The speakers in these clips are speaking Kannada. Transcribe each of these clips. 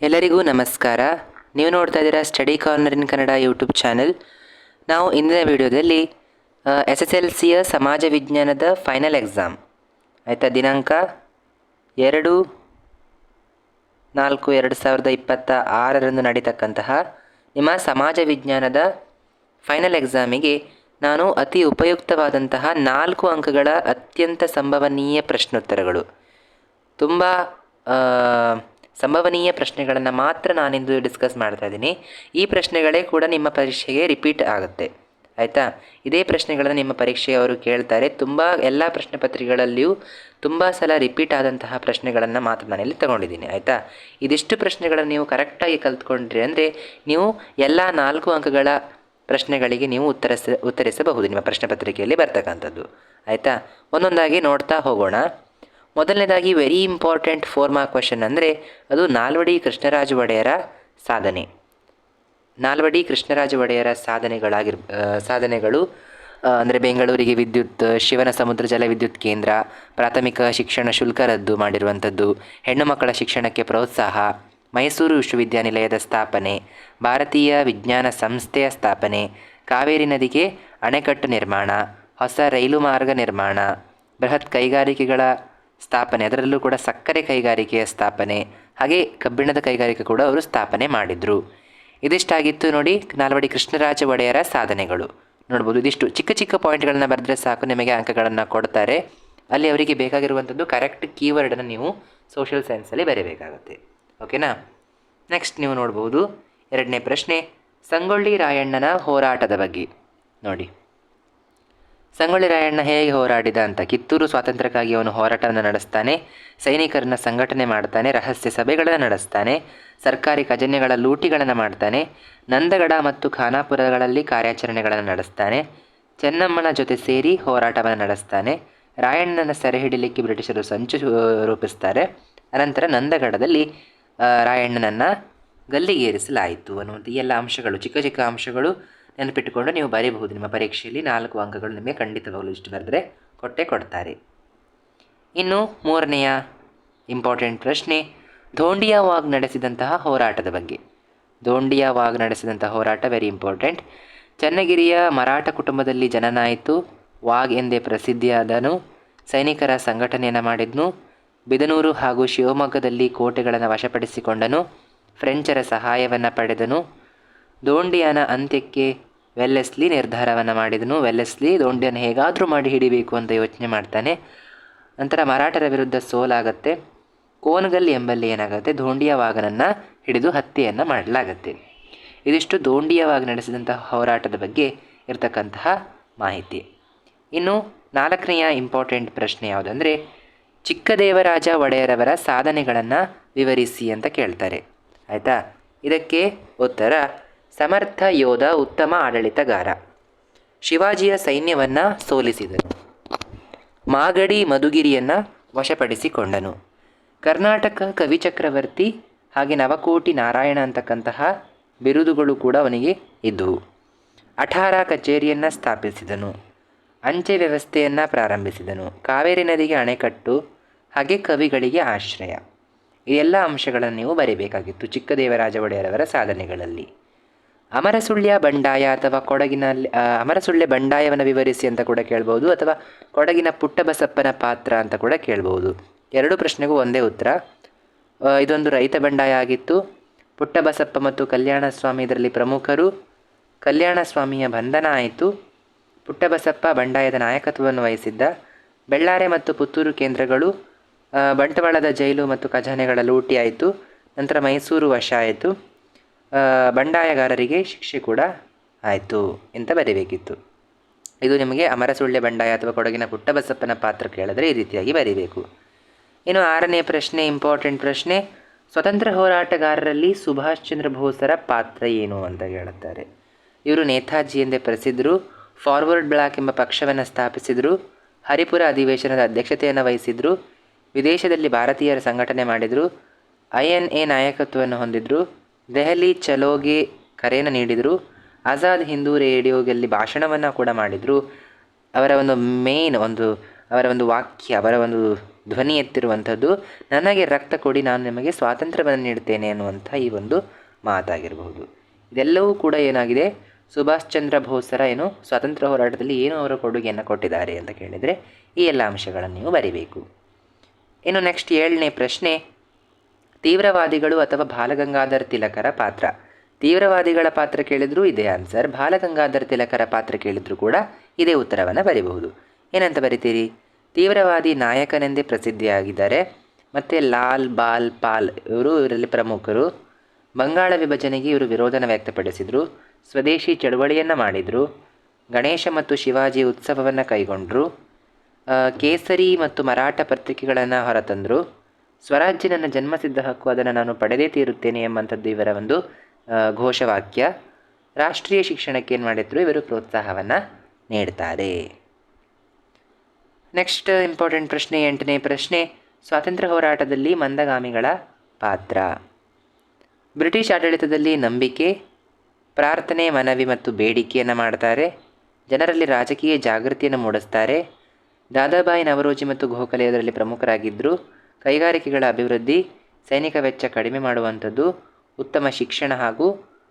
ಎಲ್ಲರಿಗೂ ನಮಸ್ಕಾರ. ನೀವು ನೋಡ್ತಾ ಇದ್ದೀರಾ ಸ್ಟಡಿ ಕಾರ್ನರ್ ಇನ್ ಕನ್ನಡ ಯೂಟ್ಯೂಬ್ ಚಾನೆಲ್. ನಾವು ಇಂದಿನ ವಿಡಿಯೋದಲ್ಲಿ SSLCಯ ಸಮಾಜ ವಿಜ್ಞಾನದ ಫೈನಲ್ ಎಕ್ಸಾಮ್ ಆಯಿತಾ, ದಿನಾಂಕ 2/4/2026 ನಡೀತಕ್ಕಂತಹ ನಿಮ್ಮ ಸಮಾಜ ವಿಜ್ಞಾನದ ಫೈನಲ್ ಎಕ್ಸಾಮಿಗೆ ನಾನು ಅತಿ ಉಪಯುಕ್ತವಾದಂತಹ 4 ಅಂಕಗಳ ಅತ್ಯಂತ ಸಂಭವನೀಯ ಪ್ರಶ್ನೋತ್ತರಗಳು, ತುಂಬ ಸಂಭವನೀಯ ಪ್ರಶ್ನೆಗಳನ್ನು ಮಾತ್ರ ನಾನಿಂದು ಡಿಸ್ಕಸ್ ಮಾಡ್ತಾ ಇದ್ದೀನಿ. ಈ ಪ್ರಶ್ನೆಗಳೇ ಕೂಡ ನಿಮ್ಮ ಪರೀಕ್ಷೆಗೆ ರಿಪೀಟ್ ಆಗುತ್ತೆ ಆಯಿತಾ. ಇದೇ ಪ್ರಶ್ನೆಗಳನ್ನು ನಿಮ್ಮ ಪರೀಕ್ಷೆಗೆ ಅವರು ಕೇಳ್ತಾರೆ. ಎಲ್ಲ ಪ್ರಶ್ನೆ ಪತ್ರಿಕೆಗಳಲ್ಲಿಯೂ ತುಂಬ ಸಲ ರಿಪೀಟ್ ಆದಂತಹ ಪ್ರಶ್ನೆಗಳನ್ನು ಮಾತ್ರ ನಾನಿಲ್ಲಿ ತಗೊಂಡಿದ್ದೀನಿ ಆಯಿತಾ. ಇದಿಷ್ಟು ಪ್ರಶ್ನೆಗಳನ್ನು ನೀವು ಕರೆಕ್ಟಾಗಿ ಕಲ್ತ್ಕೊಂಡ್ರಿ ಅಂದರೆ ನೀವು ಎಲ್ಲ 4 ಅಂಕಗಳ ಪ್ರಶ್ನೆಗಳಿಗೆ ನೀವು ಉತ್ತರಿಸಬಹುದು ನಿಮ್ಮ ಪ್ರಶ್ನೆ ಪತ್ರಿಕೆಯಲ್ಲಿ ಬರ್ತಕ್ಕಂಥದ್ದು ಆಯಿತಾ. ಒಂದೊಂದಾಗಿ ನೋಡ್ತಾ ಹೋಗೋಣ. ಮೊದಲನೇದಾಗಿ ವೆರಿ ಇಂಪಾರ್ಟೆಂಟ್ 4 ಮಾರ್ಕ್ ಕ್ವೆಶನ್ ಅಂದರೆ ಅದು ನಾಲ್ವಡಿ ಕೃಷ್ಣರಾಜ ಒಡೆಯರ ಸಾಧನೆ. ನಾಲ್ವಡಿ ಕೃಷ್ಣರಾಜ ಒಡೆಯರ ಸಾಧನೆಗಳು ಅಂದರೆ ಬೆಂಗಳೂರಿಗೆ ವಿದ್ಯುತ್, ಶಿವನ ಸಮುದ್ರ ಜಲ ವಿದ್ಯುತ್ ಕೇಂದ್ರ, ಪ್ರಾಥಮಿಕ ಶಿಕ್ಷಣ ಶುಲ್ಕ ರದ್ದು ಮಾಡಿರುವಂಥದ್ದು, ಹೆಣ್ಣು ಮಕ್ಕಳ ಶಿಕ್ಷಣಕ್ಕೆ ಪ್ರೋತ್ಸಾಹ, ಮೈಸೂರು ವಿಶ್ವವಿದ್ಯಾನಿಲಯದ ಸ್ಥಾಪನೆ, ಭಾರತೀಯ ವಿಜ್ಞಾನ ಸಂಸ್ಥೆಯ ಸ್ಥಾಪನೆ, ಕಾವೇರಿ ನದಿಗೆ ಅಣೆಕಟ್ಟು ನಿರ್ಮಾಣ, ಹೊಸ ರೈಲು ಮಾರ್ಗ ನಿರ್ಮಾಣ, ಬೃಹತ್ ಕೈಗಾರಿಕೆಗಳ ಸ್ಥಾಪನೆ, ಅದರಲ್ಲೂ ಕೂಡ ಸಕ್ಕರೆ ಕೈಗಾರಿಕೆಯ ಸ್ಥಾಪನೆ, ಹಾಗೆ ಕಬ್ಬಿಣದ ಕೈಗಾರಿಕೆ ಕೂಡ ಅವರು ಸ್ಥಾಪನೆ ಮಾಡಿದರು. ಇದಿಷ್ಟಾಗಿತ್ತು ನೋಡಿ ನಾಲ್ವಡಿ ಕೃಷ್ಣರಾಜ ಒಡೆಯರ ಸಾಧನೆಗಳು. ನೋಡ್ಬೋದು, ಇದಿಷ್ಟು ಚಿಕ್ಕ ಚಿಕ್ಕ ಪಾಯಿಂಟ್ಗಳನ್ನ ಬರೆದ್ರೆ ಸಾಕು, ನಿಮಗೆ ಅಂಕಗಳನ್ನು ಕೊಡ್ತಾರೆ. ಅಲ್ಲಿ ಅವರಿಗೆ ಬೇಕಾಗಿರುವಂಥದ್ದು ಕರೆಕ್ಟ್ ಕೀವರ್ಡನ್ನು ನೀವು ಸೋಷಿಯಲ್ ಸೈನ್ಸಲ್ಲಿ ಬರೀಬೇಕಾಗುತ್ತೆ. ಓಕೆನಾ. ನೆಕ್ಸ್ಟ್ ನೀವು ನೋಡ್ಬೋದು, 2ನೇ ಪ್ರಶ್ನೆ ಸಂಗೊಳ್ಳಿ ರಾಯಣ್ಣನ ಹೋರಾಟದ ಬಗ್ಗೆ ನೋಡಿ. ಸಂಗೊಳ್ಳಿ ರಾಯಣ್ಣ ಹೇಗೆ ಹೋರಾಡಿದ ಅಂತ. ಕಿತ್ತೂರು ಸ್ವಾತಂತ್ರ್ಯಕ್ಕಾಗಿ ಅವನು ಹೋರಾಟವನ್ನು ನಡೆಸ್ತಾನೆ, ಸೈನಿಕರನ್ನ ಸಂಘಟನೆ ಮಾಡ್ತಾನೆ, ರಹಸ್ಯ ಸಭೆಗಳನ್ನು ನಡೆಸ್ತಾನೆ, ಸರ್ಕಾರಿ ಖಜಾನೆಗಳ ಲೂಟಿಗಳನ್ನು ಮಾಡ್ತಾನೆ, ನಂದಗಡ ಮತ್ತು ಖಾನಾಪುರಗಳಲ್ಲಿ ಕಾರ್ಯಾಚರಣೆಗಳನ್ನು ನಡೆಸ್ತಾನೆ, ಚೆನ್ನಮ್ಮನ ಜೊತೆ ಸೇರಿ ಹೋರಾಟವನ್ನು ನಡೆಸ್ತಾನೆ, ರಾಯಣ್ಣನ ಸೆರೆ ಹಿಡಿಲಿಕ್ಕೆ ಬ್ರಿಟಿಷರು ಸಂಚು ರೂಪಿಸ್ತಾರೆ, ಅನಂತರ ನಂದಗಡದಲ್ಲಿ ರಾಯಣ್ಣನನ್ನು ಗಲ್ಲಿಗೇರಿಸಲಾಯಿತು ಅನ್ನುವಂಥ ಈ ಎಲ್ಲ ಅಂಶಗಳು, ಚಿಕ್ಕ ಚಿಕ್ಕ ಅಂಶಗಳು ನೆನಪಿಟ್ಟುಕೊಂಡು ನೀವು ಬರೀಬಹುದು. ನಿಮ್ಮ ಪರೀಕ್ಷೆಯಲ್ಲಿ 4 ಅಂಕಗಳು ನಿಮಗೆ ಖಂಡಿತವಾಗಲು ಇಷ್ಟು ಬರೆದರೆ ಕೊಡ್ತಾರೆ. ಇನ್ನು 3ನೆಯ ಇಂಪಾರ್ಟೆಂಟ್ ಪ್ರಶ್ನೆ ಧೋಂಡಿಯಾ ವಾಗ್ ನಡೆಸಿದಂತಹ ಹೋರಾಟದ ಬಗ್ಗೆ. ಧೋಂಡಿಯಾ ವಾಗ್ ನಡೆಸಿದಂತಹ ಹೋರಾಟ ವೆರಿ ಇಂಪಾರ್ಟೆಂಟ್. ಚನ್ನಗಿರಿಯ ಮರಾಠ ಕುಟುಂಬದಲ್ಲಿ ಜನನಾಯಿತು, ವಾಗ್ ಎಂದೇ ಪ್ರಸಿದ್ಧಿಯಾದನು, ಸೈನಿಕರ ಸಂಘಟನೆಯನ್ನು ಮಾಡಿದ್ನು, ಬಿದನೂರು ಹಾಗೂ ಶಿವಮೊಗ್ಗದಲ್ಲಿ ಕೋಟೆಗಳನ್ನು ವಶಪಡಿಸಿಕೊಂಡನು, ಫ್ರೆಂಚರ ಸಹಾಯವನ್ನು ಪಡೆದನು, ಧೋಂಡಿಯಾನ ಅಂತ್ಯಕ್ಕೆ ವೆಲ್ಲೆಸ್ಲಿ ನಿರ್ಧಾರವನ್ನು ಮಾಡಿದನು. ವೆಲ್ಲೆಸ್ಲಿ ಧೋಂಡಿಯನ್ನು ಹೇಗಾದರೂ ಮಾಡಿ ಹಿಡಿಬೇಕು ಅಂತ ಯೋಚನೆ ಮಾಡ್ತಾನೆ. ನಂತರ ಮರಾಠರ ವಿರುದ್ಧ ಸೋಲಾಗತ್ತೆ. ಕೋನಗಲ್ ಎಂಬಲ್ಲಿ ಏನಾಗುತ್ತೆ, ಧೋಂಡಿಯಾ ವಾಗನನ್ನು ಹಿಡಿದು ಹತ್ಯೆಯನ್ನು ಮಾಡಲಾಗತ್ತೆ. ಇದಿಷ್ಟು ಧೋಂಡಿಯಾ ವಾಗ್ ನಡೆಸಿದಂತಹ ಹೋರಾಟದ ಬಗ್ಗೆ ಇರತಕ್ಕಂತಹ ಮಾಹಿತಿ. ಇನ್ನು 4ನೆಯ ಇಂಪಾರ್ಟೆಂಟ್ ಪ್ರಶ್ನೆ ಯಾವುದಂದರೆ ಚಿಕ್ಕದೇವರಾಜ ಒಡೆಯರವರ ಸಾಧನೆಗಳನ್ನು ವಿವರಿಸಿ ಅಂತ ಕೇಳ್ತಾರೆ ಆಯಿತಾ. ಇದಕ್ಕೆ ಉತ್ತರ ಸಮರ್ಥ ಯೋಧ, ಉತ್ತಮ ಆಡಳಿತಗಾರ, ಶಿವಾಜಿಯ ಸೈನ್ಯವನ್ನು ಸೋಲಿಸಿದನು, ಮಾಗಡಿ ಮಧುಗಿರಿಯನ್ನು ವಶಪಡಿಸಿಕೊಂಡನು, ಕರ್ನಾಟಕ ಕವಿ ಚಕ್ರವರ್ತಿ ಹಾಗೆ ನವಕೋಟಿ ನಾರಾಯಣ ಅಂತಕ್ಕಂತಹ ಬಿರುದುಗಳು ಕೂಡ ಅವನಿಗೆ ಇದ್ದವು, ಅಠಾರ ಕಚೇರಿಯನ್ನು ಸ್ಥಾಪಿಸಿದನು, ಅಂಚೆ ವ್ಯವಸ್ಥೆಯನ್ನು ಪ್ರಾರಂಭಿಸಿದನು, ಕಾವೇರಿ ನದಿಗೆ ಅಣೆಕಟ್ಟು ಹಾಗೆ ಕವಿಗಳಿಗೆ ಆಶ್ರಯ. ಈ ಎಲ್ಲ ಅಂಶಗಳನ್ನು ನೀವು ಬರೀಬೇಕಾಗಿತ್ತು ಚಿಕ್ಕದೇವರಾಜ ಒಡೆಯರವರ ಸಾಧನೆಗಳಲ್ಲಿ. ಅಮರಸುಳ್ಯ ಬಂಡಾಯ ಅಥವಾ ಅಮರಸುಳ್ಯ ಬಂಡಾಯವನ್ನು ವಿವರಿಸಿ ಅಂತ ಕೂಡ ಕೇಳ್ಬೋದು, ಅಥವಾ ಕೊಡಗಿನ ಪುಟ್ಟಬಸಪ್ಪನ ಪಾತ್ರ ಅಂತ ಕೂಡ ಕೇಳ್ಬೋದು. 2 ಪ್ರಶ್ನೆಗೂ ಒಂದೇ ಉತ್ತರ. ಇದೊಂದು ರೈತ ಬಂಡಾಯ ಆಗಿತ್ತು. ಪುಟ್ಟಬಸಪ್ಪ ಮತ್ತು ಕಲ್ಯಾಣ ಸ್ವಾಮಿ ಇದರಲ್ಲಿ ಪ್ರಮುಖರು. ಕಲ್ಯಾಣ ಸ್ವಾಮಿಯ ಬಂಧನ ಆಯಿತು. ಪುಟ್ಟಬಸಪ್ಪ ಬಂಡಾಯದ ನಾಯಕತ್ವವನ್ನು ವಹಿಸಿದ್ದ. ಬೆಳ್ಳಾರೆ ಮತ್ತು ಪುತ್ತೂರು ಕೇಂದ್ರಗಳು, ಬಂಟ್ವಾಳದ ಜೈಲು ಮತ್ತು ಖಜಾನೆಗಳ ಲೂಟಿ ಆಯಿತು. ನಂತರ ಮೈಸೂರು ವಶ ಆಯಿತು. ಬಂಡಾಯಗಾರರಿಗೆ ಶಿಕ್ಷೆ ಕೂಡ ಆಯಿತು ಅಂತ ಬರೀಬೇಕಿತ್ತು. ಇದು ನಿಮಗೆ ಅಮರಸುಳ್ಯ ಬಂಡಾಯ ಅಥವಾ ಕೊಡಗಿನ ಪುಟ್ಟಬಸಪ್ಪನ ಪಾತ್ರ ಕೇಳಿದ್ರೆ ಈ ರೀತಿಯಾಗಿ ಬರೀಬೇಕು. ಇನ್ನು 6ನೇ ಪ್ರಶ್ನೆ ಇಂಪಾರ್ಟೆಂಟ್ ಪ್ರಶ್ನೆ ಸ್ವತಂತ್ರ ಹೋರಾಟಗಾರರಲ್ಲಿ ಸುಭಾಷ್ ಚಂದ್ರ ಬೋಸರ ಪಾತ್ರ ಏನು ಅಂತ ಹೇಳುತ್ತಾರೆ. ಇವರು ನೇತಾಜಿ ಎಂದೇ ಪ್ರಸಿದ್ಧರು. ಫಾರ್ವರ್ಡ್ ಬ್ಲಾಕ್ ಎಂಬ ಪಕ್ಷವನ್ನು ಸ್ಥಾಪಿಸಿದರು. ಹರಿಪುರ ಅಧಿವೇಶನದ ಅಧ್ಯಕ್ಷತೆಯನ್ನು ವಹಿಸಿದರು. ವಿದೇಶದಲ್ಲಿ ಭಾರತೀಯರ ಸಂಘಟನೆ ಮಾಡಿದರು. INA ನಾಯಕತ್ವವನ್ನು ಹೊಂದಿದ್ರು. ದೆಹಲಿ ಚಲೋಗೆ ಕರೆಯನ್ನು ನೀಡಿದರು. ಆಜಾದ್ ಹಿಂದೂ ರೇಡಿಯೋದಲ್ಲಿ ಭಾಷಣವನ್ನು ಕೂಡ ಮಾಡಿದರು. ಅವರ ಒಂದು ವಾಕ್ಯ, ಅವರ ಒಂದು ಧ್ವನಿ ಎತ್ತಿರುವಂಥದ್ದು, ನನಗೆ ರಕ್ತ ಕೊಡಿ ನಾನು ನಿಮಗೆ ಸ್ವಾತಂತ್ರ್ಯವನ್ನು ನೀಡ್ತೇನೆ ಅನ್ನುವಂಥ ಈ ಒಂದು ಮಾತಾಗಿರಬಹುದು. ಇದೆಲ್ಲವೂ ಕೂಡ ಏನಾಗಿದೆ, ಸುಭಾಷ್ ಚಂದ್ರ ಬೋಸರ ಸ್ವಾತಂತ್ರ್ಯ ಹೋರಾಟದಲ್ಲಿ ಅವರ ಕೊಡುಗೆಯನ್ನು ಕೊಟ್ಟಿದ್ದಾರೆ ಅಂತ ಕೇಳಿದರೆ ಈ ಎಲ್ಲ ಅಂಶಗಳನ್ನು ನೀವು ಬರಿಬೇಕು. ಇನ್ನು ನೆಕ್ಸ್ಟ್ 7ನೇ ಪ್ರಶ್ನೆ, ತೀವ್ರವಾದಿಗಳು ಅಥವಾ ಬಾಲಗಂಗಾಧರ ತಿಲಕರ ಪಾತ್ರ. ತೀವ್ರವಾದಿಗಳ ಪಾತ್ರ ಕೇಳಿದರೂ ಇದೇ ಆನ್ಸರ್, ಬಾಲಗಂಗಾಧರ ತಿಲಕರ ಪಾತ್ರ ಕೇಳಿದರೂ ಕೂಡ ಇದೇ ಉತ್ತರವನ್ನು ಬರಿಬಹುದು. ಏನಂತ ಬರಿತೀರಿ? ತೀವ್ರವಾದಿ ನಾಯಕನೆಂದೇ ಪ್ರಸಿದ್ಧಿಯಾಗಿದ್ದಾರೆ, ಮತ್ತು ಲಾಲ್ ಬಾಲ್ ಪಾಲ್ ಇವರಲ್ಲಿ ಪ್ರಮುಖರು. ಬಂಗಾಳ ವಿಭಜನೆಗೆ ಇವರು ವಿರೋಧನ ವ್ಯಕ್ತಪಡಿಸಿದರು, ಸ್ವದೇಶಿ ಚಳುವಳಿಯನ್ನು ಮಾಡಿದರು, ಗಣೇಶ ಮತ್ತು ಶಿವಾಜಿ ಉತ್ಸವವನ್ನು ಕೈಗೊಂಡರು, ಕೇಸರಿ ಮತ್ತು ಮರಾಠ ಪತ್ರಿಕೆಗಳನ್ನು ಹೊರತಂದರು, ಸ್ವರಾಜ್ಯ ನನ್ನ ಜನ್ಮಸಿದ್ಧ ಹಕ್ಕು, ಅದನ್ನು ನಾನು ಪಡೆದೇ ತೀರುತ್ತೇನೆ ಎಂಬಂಥದ್ದು ಇವರ ಒಂದು ಘೋಷವಾಕ್ಯ. ರಾಷ್ಟ್ರೀಯ ಶಿಕ್ಷಣಕ್ಕೆ ಏನು ಮಾಡಿದ್ರು, ಇವರು ಪ್ರೋತ್ಸಾಹವನ್ನು ನೀಡ್ತಾರೆ. ನೆಕ್ಸ್ಟ್ ಇಂಪಾರ್ಟೆಂಟ್ ಪ್ರಶ್ನೆ 8ನೇ ಪ್ರಶ್ನೆ, ಸ್ವಾತಂತ್ರ್ಯ ಹೋರಾಟದಲ್ಲಿ ಮಂದಗಾಮಿಗಳ ಪಾತ್ರ. ಬ್ರಿಟಿಷ್ ಆಡಳಿತದಲ್ಲಿ ನಂಬಿಕೆ, ಪ್ರಾರ್ಥನೆ, ಮನವಿ ಮತ್ತು ಬೇಡಿಕೆಯನ್ನು ಮಾಡ್ತಾರೆ. ಜನರಲ್ಲಿ ರಾಜಕೀಯ ಜಾಗೃತಿಯನ್ನು ಮೂಡಿಸ್ತಾರೆ. ದಾದಾಬಾಯಿ ನವರೋಜಿ ಮತ್ತು ಗೋಖಲೆ ಅದರಲ್ಲಿ ಪ್ರಮುಖರಾಗಿದ್ದರು. ಕೈಗಾರಿಕೆಗಳ ಅಭಿವೃದ್ಧಿ, ಸೈನಿಕ ವೆಚ್ಚ ಕಡಿಮೆ ಮಾಡುವಂಥದ್ದು, ಉತ್ತಮ ಶಿಕ್ಷಣ ಹಾಗೂ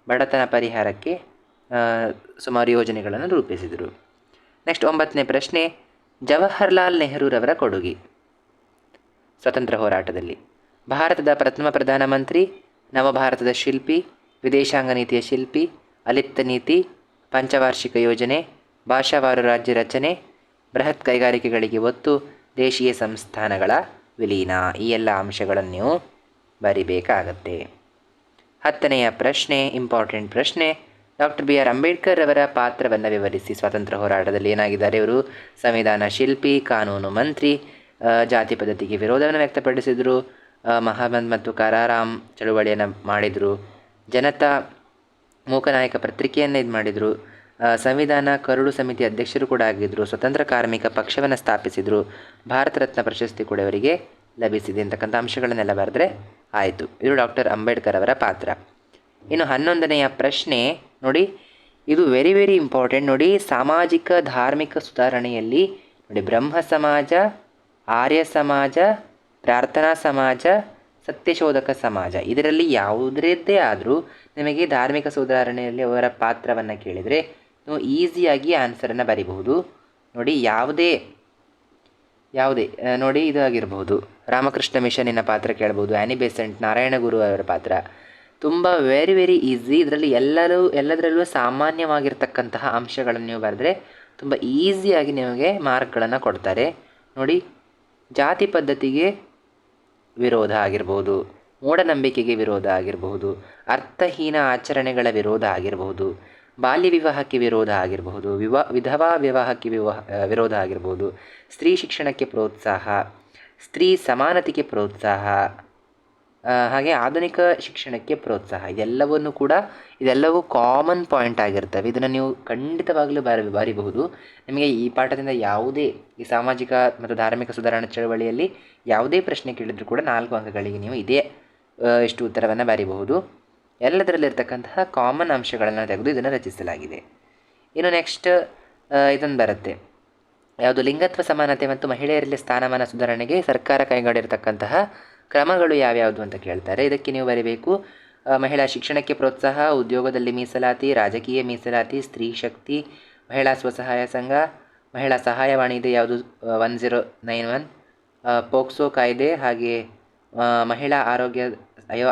ಬಡತನ ಪರಿಹಾರಕ್ಕೆ ಸುಮಾರು ಯೋಜನೆಗಳನ್ನು ರೂಪಿಸಿದರು. ನೆಕ್ಸ್ಟ್ 9ನೇ ಪ್ರಶ್ನೆ, ಜವಾಹರ್ಲಾಲ್ ನೆಹರೂರವರ ಕೊಡುಗೆ ಸ್ವತಂತ್ರ ಹೋರಾಟದಲ್ಲಿ. ಭಾರತದ ಪ್ರಥಮ ಪ್ರಧಾನಮಂತ್ರಿ, ನವಭಾರತದ ಶಿಲ್ಪಿ, ವಿದೇಶಾಂಗ ನೀತಿಯ ಶಿಲ್ಪಿ, ಅಲಿಪ್ತ ನೀತಿ, ಪಂಚವಾರ್ಷಿಕ ಯೋಜನೆ, ಭಾಷಾವಾರು ರಾಜ್ಯ ರಚನೆ, ಬೃಹತ್ ಕೈಗಾರಿಕೆಗಳಿಗೆ ಒತ್ತು, ದೇಶೀಯ ಸಂಸ್ಥಾನಗಳ ವಿಲೀನ. ಈ ಎಲ್ಲ ಅಂಶಗಳನ್ನು ನೀವು ಬರಿಬೇಕಾಗತ್ತೆ. 10ನೆಯ ಪ್ರಶ್ನೆ, ಇಂಪಾರ್ಟೆಂಟ್ ಪ್ರಶ್ನೆ, ಡಾಕ್ಟರ್ BR ಅಂಬೇಡ್ಕರ್ ಅವರ ಪಾತ್ರವನ್ನು ವಿವರಿಸಿ. ಸ್ವಾತಂತ್ರ್ಯ ಹೋರಾಟದಲ್ಲಿ ಏನಾಗಿದ್ದಾರೆ ಇವರು? ಸಂವಿಧಾನ ಶಿಲ್ಪಿ, ಕಾನೂನು ಮಂತ್ರಿ, ಜಾತಿ ಪದ್ಧತಿಗೆ ವಿರೋಧವನ್ನು ವ್ಯಕ್ತಪಡಿಸಿದರು, ಮಹಾಮಂದ್ ಮತ್ತು ಕಾರಾರಾಮ್ ಚಳುವಳಿಯನ್ನು ಮಾಡಿದರು, ಜನತಾ ಮೂಕನಾಯಕ ಪತ್ರಿಕೆಯನ್ನು ಮಾಡಿದರು, ಸಂವಿಧಾನ ಕರಡು ಸಮಿತಿ ಅಧ್ಯಕ್ಷರು ಕೂಡ ಆಗಿದ್ದರು, ಸ್ವತಂತ್ರ ಕಾರ್ಮಿಕ ಪಕ್ಷವನ್ನು ಸ್ಥಾಪಿಸಿದರು, ಭಾರತ ರತ್ನ ಪ್ರಶಸ್ತಿ ಕೂಡ ಇವರಿಗೆ ಲಭಿಸಿದೆ ಅಂತಕ್ಕಂಥ ಅಂಶಗಳನ್ನೆಲ್ಲ ಬರೆದ್ರೆ ಆಯಿತು. ಇದು ಡಾಕ್ಟರ್ ಅಂಬೇಡ್ಕರ್ ಅವರ ಪಾತ್ರ. ಇನ್ನು 11ನೆಯ ಪ್ರಶ್ನೆ ನೋಡಿ, ಇದು ವೆರಿ ವೆರಿ ಇಂಪಾರ್ಟೆಂಟ್ ನೋಡಿ. ಸಾಮಾಜಿಕ ಧಾರ್ಮಿಕ ಸುಧಾರಣೆಯಲ್ಲಿ ನೋಡಿ, ಬ್ರಹ್ಮ ಸಮಾಜ, ಆರ್ಯ ಸಮಾಜ, ಪ್ರಾರ್ಥನಾ ಸಮಾಜ, ಸತ್ಯಶೋಧಕ ಸಮಾಜ, ಇದರಲ್ಲಿ ಯಾವುದರದ್ದೇ ಆದರೂ ನಿಮಗೆ ಧಾರ್ಮಿಕ ಸುಧಾರಣೆಯಲ್ಲಿ ಅವರ ಪಾತ್ರವನ್ನು ಕೇಳಿದರೆ ನೀವು ಈಸಿಯಾಗಿ ಆನ್ಸರನ್ನು ಬರಿಬಹುದು. ನೋಡಿ, ಯಾವುದೇ ನೋಡಿ ಇದು ಆಗಿರ್ಬೋದು, ರಾಮಕೃಷ್ಣ ಮಿಷನಿನ ಪಾತ್ರ ಕೇಳ್ಬೋದು, ಆ್ಯನಿ ಬೆಸೆಂಟ್, ನಾರಾಯಣ ಗುರು ಅವರ ಪಾತ್ರ, ತುಂಬ ವೆರಿ ವೆರಿ ಈಸಿ. ಇದರಲ್ಲಿ ಎಲ್ಲದರಲ್ಲೂ ಸಾಮಾನ್ಯವಾಗಿರ್ತಕ್ಕಂತಹ ಅಂಶಗಳನ್ನು ನೀವು ಬರೆದ್ರೆ ತುಂಬ ಈಸಿಯಾಗಿ ನಿಮಗೆ ಮಾರ್ಕ್ಗಳನ್ನು ಕೊಡ್ತಾರೆ. ನೋಡಿ, ಜಾತಿ ಪದ್ಧತಿಗೆ ವಿರೋಧ ಆಗಿರ್ಬೋದು, ಮೂಢನಂಬಿಕೆಗೆ ವಿರೋಧ ಆಗಿರಬಹುದು, ಅರ್ಥಹೀನ ಆಚರಣೆಗಳ ವಿರೋಧ ಆಗಿರಬಹುದು, ಬಾಲ್ಯ ವಿವಾಹಕ್ಕೆ ವಿರೋಧ ಆಗಿರಬಹುದು, ವಿಧವಾ ವಿವಾಹಕ್ಕೆ ವಿರೋಧ ಆಗಿರ್ಬೋದು, ಸ್ತ್ರೀ ಶಿಕ್ಷಣಕ್ಕೆ ಪ್ರೋತ್ಸಾಹ, ಸ್ತ್ರೀ ಸಮಾನತೆಗೆ ಪ್ರೋತ್ಸಾಹ, ಹಾಗೆ ಆಧುನಿಕ ಶಿಕ್ಷಣಕ್ಕೆ ಪ್ರೋತ್ಸಾಹ, ಇದೆಲ್ಲವೂ ಕಾಮನ್ ಪಾಯಿಂಟ್ ಆಗಿರ್ತವೆ. ಇದನ್ನು ನೀವು ಖಂಡಿತವಾಗಲೂ ಬರಿಬಹುದು. ನಿಮಗೆ ಈ ಪಾಠದಿಂದ ಯಾವುದೇ ಈ ಸಾಮಾಜಿಕ ಮತ್ತು ಧಾರ್ಮಿಕ ಸುಧಾರಣಾ ಚಳವಳಿಯಲ್ಲಿ ಯಾವುದೇ ಪ್ರಶ್ನೆ ಕೇಳಿದರೂ ಕೂಡ 4 ಅಂಕಗಳಿಗೆ ನೀವು ಇಷ್ಟು ಉತ್ತರವನ್ನು ಬರೀಬಹುದು. ಎಲ್ಲದರಲ್ಲಿರ್ತಕ್ಕಂತಹ ಕಾಮನ್ ಅಂಶಗಳನ್ನು ತೆಗೆದು ಇದನ್ನು ರಚಿಸಲಾಗಿದೆ. ಇನ್ನು ನೆಕ್ಸ್ಟ್ ಇದೊಂದು ಬರುತ್ತೆ, ಯಾವುದು? ಲಿಂಗತ್ವ ಸಮಾನತೆ ಮತ್ತು ಮಹಿಳೆಯರಲ್ಲಿ ಸ್ಥಾನಮಾನ ಸುಧಾರಣೆಗೆ ಸರ್ಕಾರ ಕೈಗೊಂಡಿರ್ತಕ್ಕಂತಹ ಕ್ರಮಗಳು ಯಾವ್ಯಾವುದು ಅಂತ ಕೇಳ್ತಾರೆ. ಇದಕ್ಕೆ ನೀವು ಬರೀಬೇಕು, ಮಹಿಳಾ ಶಿಕ್ಷಣಕ್ಕೆ ಪ್ರೋತ್ಸಾಹ, ಉದ್ಯೋಗದಲ್ಲಿ ಮೀಸಲಾತಿ, ರಾಜಕೀಯ ಮೀಸಲಾತಿ, ಸ್ತ್ರೀ ಶಕ್ತಿ, ಮಹಿಳಾ ಸ್ವಸಹಾಯ ಸಂಘ, ಮಹಿಳಾ ಸಹಾಯವಾಣಿ ಇದೆ ಯಾವುದು 1091, ಪೋಕ್ಸೋ ಕಾಯ್ದೆ, ಹಾಗೆ ಮಹಿಳಾ ಆರೋಗ್ಯ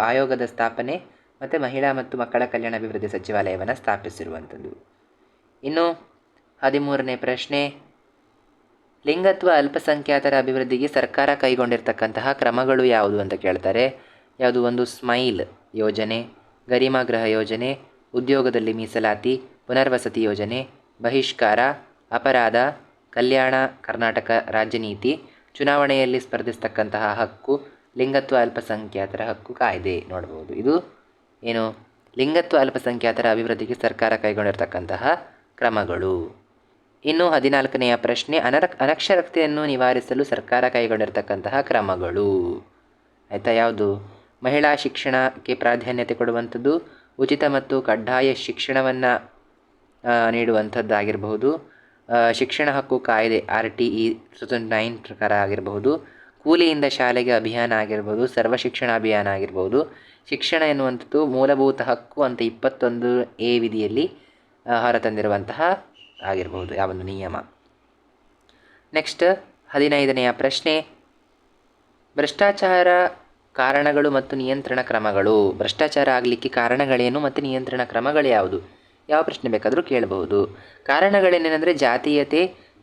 ಆಯೋಗದ ಸ್ಥಾಪನೆ ಮತ್ತು ಮಹಿಳಾ ಮತ್ತು ಮಕ್ಕಳ ಕಲ್ಯಾಣ ಅಭಿವೃದ್ಧಿ ಸಚಿವಾಲಯವನ್ನು ಸ್ಥಾಪಿಸಿರುವಂಥದ್ದು. ಇನ್ನು 13ನೇ ಪ್ರಶ್ನೆ, ಲಿಂಗತ್ವ ಅಲ್ಪಸಂಖ್ಯಾತರ ಅಭಿವೃದ್ಧಿಗೆ ಸರ್ಕಾರ ಕೈಗೊಂಡಿರ್ತಕ್ಕಂತಹ ಕ್ರಮಗಳು ಯಾವುದು ಅಂತ ಕೇಳ್ತಾರೆ. ಯಾವುದು? ಒಂದು ಸ್ಮೈಲ್ ಯೋಜನೆ, ಗರಿಮಾ ಗೃಹ ಯೋಜನೆ, ಉದ್ಯೋಗದಲ್ಲಿ ಮೀಸಲಾತಿ, ಪುನರ್ವಸತಿ ಯೋಜನೆ, ಬಹಿಷ್ಕಾರ, ಅಪರಾಧ, ಕಲ್ಯಾಣ ಕರ್ನಾಟಕ ರಾಜ್ಯ ನೀತಿ, ಚುನಾವಣೆಯಲ್ಲಿ ಸ್ಪರ್ಧಿಸ್ತಕ್ಕಂತಹ ಹಕ್ಕು, ಲಿಂಗತ್ವ ಅಲ್ಪಸಂಖ್ಯಾತರ ಹಕ್ಕು ಕಾಯ್ದೆ. ನೋಡ್ಬೋದು, ಇದು ಏನು? ಲಿಂಗತ್ವ ಅಲ್ಪಸಂಖ್ಯಾತರ ಅಭಿವೃದ್ಧಿಗೆ ಸರ್ಕಾರ ಕೈಗೊಂಡಿರ್ತಕ್ಕಂತಹ ಕ್ರಮಗಳು. ಇನ್ನು 14ನೆಯ ಪ್ರಶ್ನೆ, ಅನಕ್ಷರತೆಯನ್ನು ನಿವಾರಿಸಲು ಸರ್ಕಾರ ಕೈಗೊಂಡಿರ್ತಕ್ಕಂತಹ ಕ್ರಮಗಳು. ಆಯಿತಾ? ಯಾವುದು? ಮಹಿಳಾ ಶಿಕ್ಷಣಕ್ಕೆ ಪ್ರಾಧಾನ್ಯತೆ ಕೊಡುವಂಥದ್ದು, ಉಚಿತ ಮತ್ತು ಕಡ್ಡಾಯ ಶಿಕ್ಷಣವನ್ನು ನೀಡುವಂಥದ್ದಾಗಿರಬಹುದು, ಶಿಕ್ಷಣ ಹಕ್ಕು ಕಾಯ್ದೆ RTE 2009 ಪ್ರಕಾರ ಆಗಿರಬಹುದು, ಕೂಲಿಯಿಂದ ಶಾಲೆಗೆ ಅಭಿಯಾನ ಆಗಿರ್ಬೋದು, ಸರ್ವ ಶಿಕ್ಷಣ ಅಭಿಯಾನ ಆಗಿರ್ಬೋದು. ಶಿಕ್ಷಣ ಎನ್ನುವಂಥದ್ದು ಮೂಲಭೂತ ಹಕ್ಕು ಅಂತ 21A ವಿಧಿಯಲ್ಲಿ ಹೊರತಂದಿರುವಂತಹ ಆಗಿರ್ಬೋದು ಆ ಒಂದು ನಿಯಮ. ನೆಕ್ಸ್ಟ್ 15ನೆಯ ಪ್ರಶ್ನೆ, ಭ್ರಷ್ಟಾಚಾರ ಕಾರಣಗಳು ಮತ್ತು ನಿಯಂತ್ರಣ ಕ್ರಮಗಳು. ಭ್ರಷ್ಟಾಚಾರ ಆಗಲಿಕ್ಕೆ ಕಾರಣಗಳೇನು ಮತ್ತು ನಿಯಂತ್ರಣ ಕ್ರಮಗಳು ಯಾವುದು? ಯಾವ ಪ್ರಶ್ನೆ ಬೇಕಾದರೂ ಕೇಳಬಹುದು. ಕಾರಣಗಳೇನೇನೆಂದರೆ ಜಾತೀಯತೆ,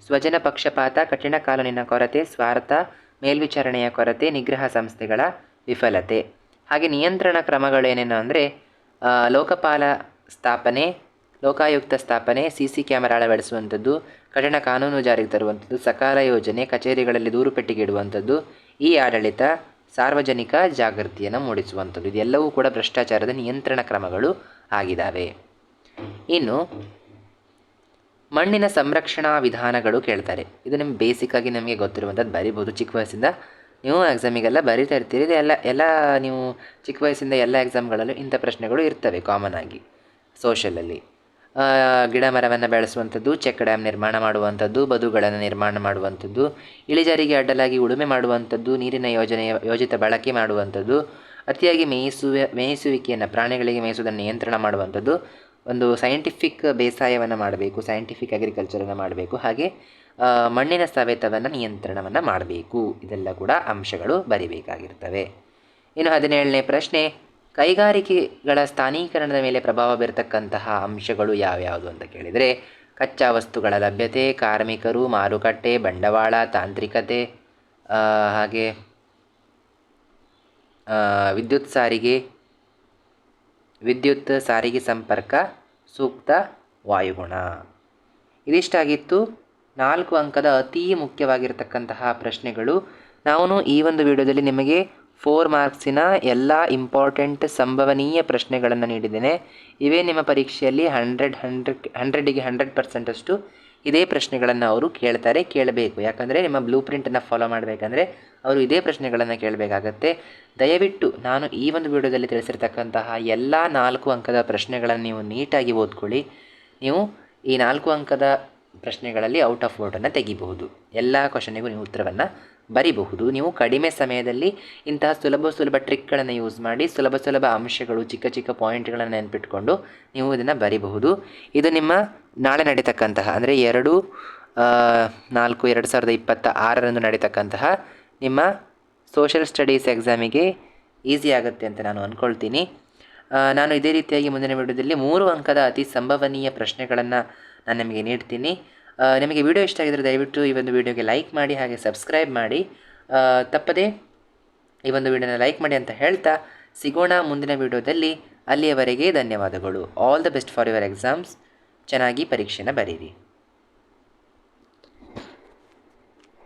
ಸ್ವಜನ ಪಕ್ಷಪಾತ, ಕಠಿಣ ಕಾನೂನಿನ ಕೊರತೆ, ಸ್ವಾರ್ಥ, ಮೇಲ್ವಿಚಾರಣೆಯ ಕೊರತೆ, ನಿಗ್ರಹ ಸಂಸ್ಥೆಗಳ ವಿಫಲತೆ. ಹಾಗೆ ನಿಯಂತ್ರಣ ಕ್ರಮಗಳೇನೇನು ಅಂದರೆ ಲೋಕಪಾಲ ಸ್ಥಾಪನೆ, ಲೋಕಾಯುಕ್ತ ಸ್ಥಾಪನೆ, CC ಕ್ಯಾಮೆರಾ ಅಳವಡಿಸುವಂಥದ್ದು, ಕಠಿಣ ಕಾನೂನು ಜಾರಿಗೆ ತರುವಂಥದ್ದು, ಸಕಾಲ ಯೋಜನೆ, ಕಚೇರಿಗಳಲ್ಲಿ ದೂರು ಪೆಟ್ಟಿಗೆ ಇಡುವಂಥದ್ದು, ಆಡಳಿತ, ಸಾರ್ವಜನಿಕ ಜಾಗೃತಿಯನ್ನು ಮೂಡಿಸುವಂಥದ್ದು. ಇದೆಲ್ಲವೂ ಕೂಡ ಭ್ರಷ್ಟಾಚಾರದ ನಿಯಂತ್ರಣ ಕ್ರಮಗಳು ಆಗಿದ್ದಾವೆ. ಇನ್ನು ಮಣ್ಣಿನ ಸಂರಕ್ಷಣಾ ವಿಧಾನಗಳು ಕೇಳ್ತಾರೆ. ಇದು ನಿಮ್ಗೆ ಬೇಸಿಕ್ಕಾಗಿ ನಮಗೆ ಗೊತ್ತಿರುವಂಥದ್ದು, ಬರಿಬೋದು ಚಿಕ್ಕ ವಯಸ್ಸಿಂದ. ನೀವು ಎಕ್ಸಾಮಿಗೆಲ್ಲ ಬರಿತಾ ಇರ್ತೀರಿ. ಇದು ಎಲ್ಲ ನೀವು ಚಿಕ್ಕ ವಯಸ್ಸಿಂದ ಎಲ್ಲ ಎಕ್ಸಾಮ್ಗಳಲ್ಲೂ ಇಂಥ ಪ್ರಶ್ನೆಗಳು ಇರ್ತವೆ ಕಾಮನ್ ಆಗಿ. ಸೋಷಲಲ್ಲಿ ಗಿಡ ಮರವನ್ನು ಬೆಳೆಸುವಂಥದ್ದು, ಚೆಕ್ ಡ್ಯಾಮ್ ನಿರ್ಮಾಣ ಮಾಡುವಂಥದ್ದು, ಬದುಗಳನ್ನು ನಿರ್ಮಾಣ ಮಾಡುವಂಥದ್ದು, ಇಳಿಜಾರಿಗೆ ಅಡ್ಡಲಾಗಿ ಉಳುಮೆ ಮಾಡುವಂಥದ್ದು, ನೀರಿನ ಯೋಜಿತ ಬಳಕೆ ಮಾಡುವಂಥದ್ದು, ಅತಿಯಾಗಿ ಮೇಯಿಸುವಿಕೆಯನ್ನು, ಪ್ರಾಣಿಗಳಿಗೆ ಮೇಯಿಸುವುದನ್ನು ನಿಯಂತ್ರಣ ಮಾಡುವಂಥದ್ದು, ಒಂದು ಸೈಂಟಿಫಿಕ್ ಬೇಸಾಯವನ್ನು ಮಾಡಬೇಕು, ಸೈಂಟಿಫಿಕ್ ಅಗ್ರಿಕಲ್ಚರನ್ನು ಮಾಡಬೇಕು, ಹಾಗೆ ಮಣ್ಣಿನ ಸವೆತವನ್ನು ನಿಯಂತ್ರಣವನ್ನು ಮಾಡಬೇಕು. ಇದೆಲ್ಲ ಕೂಡ ಅಂಶಗಳು ಬರಿಬೇಕಾಗಿರ್ತವೆ. ಇನ್ನು 17ನೇ ಪ್ರಶ್ನೆ, ಕೈಗಾರಿಕೆಗಳ ಸ್ಥಾನೀಕರಣದ ಮೇಲೆ ಪ್ರಭಾವ ಬೀರತಕ್ಕಂತಹ ಅಂಶಗಳು ಯಾವ್ಯಾವುದು ಅಂತ ಕೇಳಿದರೆ, ಕಚ್ಚಾ ವಸ್ತುಗಳ ಲಭ್ಯತೆ, ಕಾರ್ಮಿಕರು, ಮಾರುಕಟ್ಟೆ, ಬಂಡವಾಳ, ತಾಂತ್ರಿಕತೆ, ಹಾಗೆ ವಿದ್ಯುತ್ ಸಾರಿಗೆ ಸಂಪರ್ಕ, ಸೂಕ್ತ ವಾಯುಗುಣ. ಇದಿಷ್ಟಾಗಿತ್ತು 4 ಅಂಕದ ಅತೀ ಮುಖ್ಯವಾಗಿರತಕ್ಕಂತಹ ಪ್ರಶ್ನೆಗಳು. ನಾನು ಈ ಒಂದು ವಿಡಿಯೋದಲ್ಲಿ ನಿಮಗೆ 4 ಮಾರ್ಕ್ಸಿನ ಎಲ್ಲ ಇಂಪಾರ್ಟೆಂಟ್ ಸಂಭವನೀಯ ಪ್ರಶ್ನೆಗಳನ್ನು ನೀಡಿದ್ದೇನೆ. ಇವೇ ನಿಮ್ಮ ಪರೀಕ್ಷೆಯಲ್ಲಿ 100ಗೆ 100% ಅಷ್ಟು ಇದೇ ಪ್ರಶ್ನೆಗಳನ್ನು ಅವರು ಕೇಳಬೇಕು. ಯಾಕಂದರೆ ನಿಮ್ಮ ಬ್ಲೂ ಪ್ರಿಂಟನ್ನು ಫಾಲೋ ಮಾಡಬೇಕಂದ್ರೆ ಅವರು ಇದೇ ಪ್ರಶ್ನೆಗಳನ್ನು ಕೇಳಬೇಕಾಗತ್ತೆ. ದಯವಿಟ್ಟು ನಾನು ಈ ಒಂದು ವಿಡಿಯೋದಲ್ಲಿ ತಿಳಿಸಿರ್ತಕ್ಕಂತಹ ಎಲ್ಲ 4 ಅಂಕದ ಪ್ರಶ್ನೆಗಳನ್ನು ನೀವು ನೀಟಾಗಿ ಓದ್ಕೊಳ್ಳಿ. ನೀವು ಈ 4 ಅಂಕದ ಪ್ರಶ್ನೆಗಳಲ್ಲಿ ಔಟ್ ಆಫ್ ವರ್ಡನ್ನು ತೆಗಿಬಹುದು. ಎಲ್ಲ ಕ್ವಶನಿಗೂ ನೀವು ಉತ್ತರವನ್ನು ಬರಿಬಹುದು. ನೀವು ಕಡಿಮೆ ಸಮಯದಲ್ಲಿ ಇಂತಹ ಸುಲಭ ಟ್ರಿಕ್ಗಳನ್ನು ಯೂಸ್ ಮಾಡಿ ಸುಲಭ ಅಂಶಗಳು, ಚಿಕ್ಕ ಪಾಯಿಂಟ್ಗಳನ್ನು ನೆನಪಿಟ್ಕೊಂಡು ನೀವು ಇದನ್ನು ಬರಿಬಹುದು. ಇದು ನಿಮ್ಮ ನಾಳೆ ನಡೀತಕ್ಕಂತಹ ಅಂದರೆ 2/4/2026 ನಡೀತಕ್ಕಂತಹ ನಿಮ್ಮ ಸೋಷಲ್ ಸ್ಟಡೀಸ್ ಎಕ್ಸಾಮಿಗೆ ಈಸಿ ಆಗುತ್ತೆ ಅಂತ ನಾನು ಅಂದ್ಕೊಳ್ತೀನಿ. ನಾನು ಇದೇ ರೀತಿಯಾಗಿ ಮುಂದಿನ ವಿಡಿಯೋದಲ್ಲಿ 3 ಅಂಕದ ಅತಿ ಸಂಭವನೀಯ ಪ್ರಶ್ನೆಗಳನ್ನು ನಾನು ನಿಮಗೆ ನೀಡ್ತೀನಿ. ನಿಮಗೆ ವಿಡಿಯೋ ಇಷ್ಟ ಆಗಿದ್ದರೆ ದಯವಿಟ್ಟು ಈ ಒಂದು ವಿಡಿಯೋಗೆ ಲೈಕ್ ಮಾಡಿ, ಹಾಗೆ ಸಬ್ಸ್ಕ್ರೈಬ್ ಮಾಡಿ. ತಪ್ಪದೇ ಈ ಒಂದು ವಿಡಿಯೋನ ಲೈಕ್ ಮಾಡಿ ಅಂತ ಹೇಳ್ತಾ ಸಿಗೋಣ ಮುಂದಿನ ವಿಡಿಯೋದಲ್ಲಿ. ಅಲ್ಲಿಯವರೆಗೆ ಧನ್ಯವಾದಗಳು. All the best for your exams. ಚೆನ್ನಾಗಿ ಪರೀಕ್ಷೆನ ಬರೀರಿ.